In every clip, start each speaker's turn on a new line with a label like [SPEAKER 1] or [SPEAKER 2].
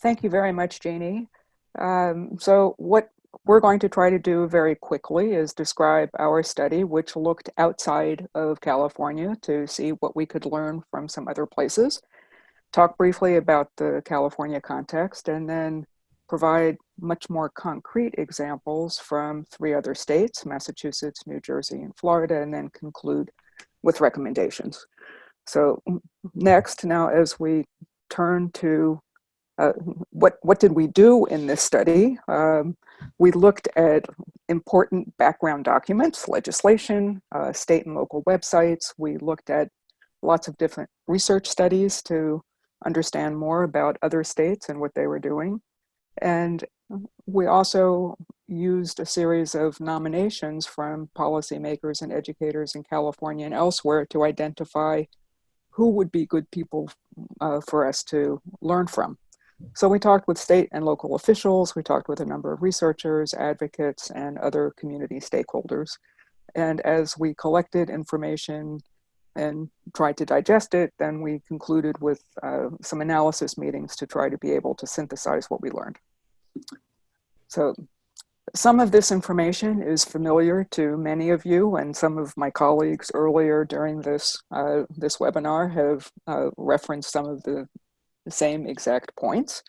[SPEAKER 1] Thank you very much, Jeannie. So what we're going to try to do very quickly is describe our study, which looked outside of California to see what we could learn from some other places, talk briefly about the California context, and then provide much more concrete examples from 3 other states, Massachusetts, New Jersey, and Florida, and then conclude with recommendations. So next, now as we turn to what did we do in this study? We looked at important background documents, legislation, state and local websites. We looked at lots of different research studies to understand more about other states and what they were doing. And we also used a series of nominations from policymakers and educators in California and elsewhere to identify who would be good people for us to learn from. So we talked with state and local officials, we talked with a number of researchers, advocates, and other community stakeholders. And as we collected information and tried to digest it, then we concluded with some analysis meetings to try to be able to synthesize what we learned. So some of this information is familiar to many of you, and some of my colleagues earlier during this webinar have referenced some of the same exact points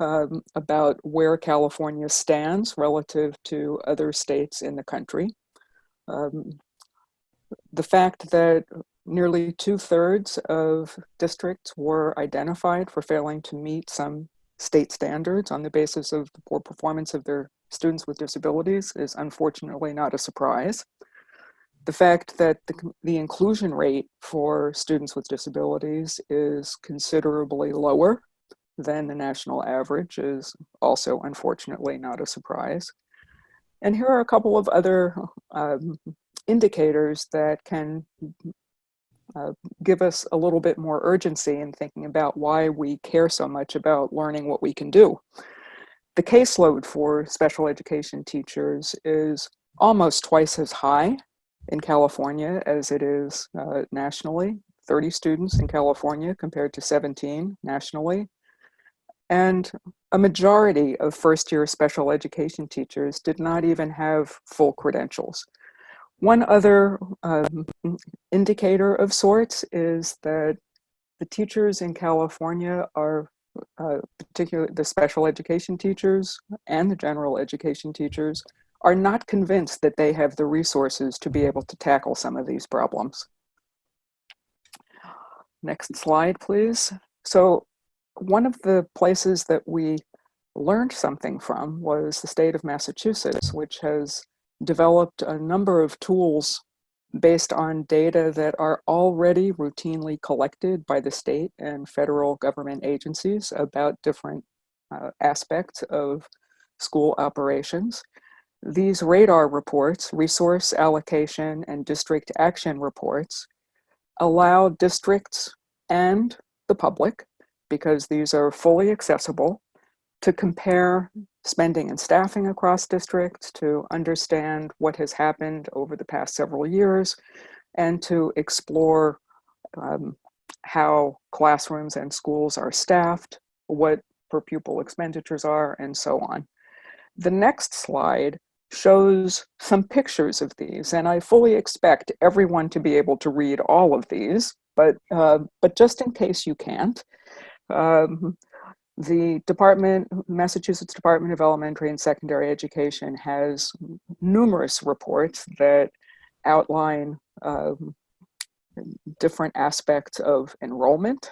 [SPEAKER 1] about where California stands relative to other states in the country. The fact that nearly 2/3 of districts were identified for failing to meet some state standards on the basis of the poor performance of their students with disabilities is unfortunately not a surprise. The fact that the inclusion rate for students with disabilities is considerably lower than the national average is also unfortunately not a surprise. And here are a couple of other indicators that can give us a little bit more urgency in thinking about why we care so much about learning what we can do. The caseload for special education teachers is almost twice as high in California as it is nationally. 30 students in California compared to 17 nationally. And a majority of first-year special education teachers did not even have full credentials. One other indicator of sorts is that the teachers in California are, particularly the special education teachers and the general education teachers, are not convinced that they have the resources to be able to tackle some of these problems. Next slide, please. So one of the places that we learned something from was the state of Massachusetts, which has developed a number of tools based on data that are already routinely collected by the state and federal government agencies about different aspects of school operations. These radar reports, resource allocation and district action reports, allow districts and the public, because these are fully accessible, to compare spending and staffing across districts, to understand what has happened over the past several years, and to explore how classrooms and schools are staffed, what per pupil expenditures are, and so on. The next slide shows some pictures of these, and I fully expect everyone to be able to read all of these, but just in case you can't, the Massachusetts Department of Elementary and Secondary Education has numerous reports that outline different aspects of enrollment,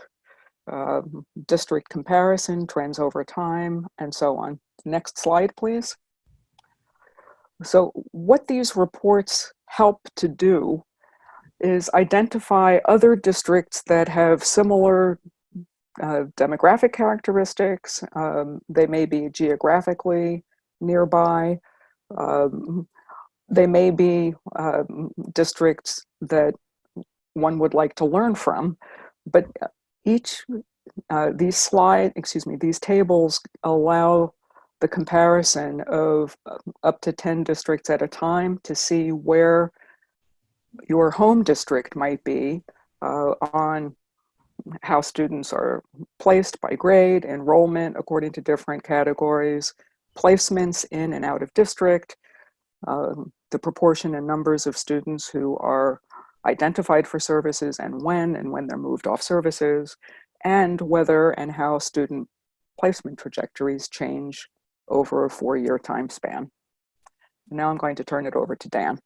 [SPEAKER 1] district comparison, trends over time, and so on. Next slide, please. So what these reports help to do is identify other districts that have similar demographic characteristics. They may be geographically nearby. They may be districts that one would like to learn from, but these tables allow the comparison of up to 10 districts at a time to see where your home district might be on how students are placed by grade, enrollment according to different categories, placements in and out of district, the proportion and numbers of students who are identified for services and when they're moved off services, and whether and how student placement trajectories change over a 4-year time span. Now I'm going to turn it over to Dan.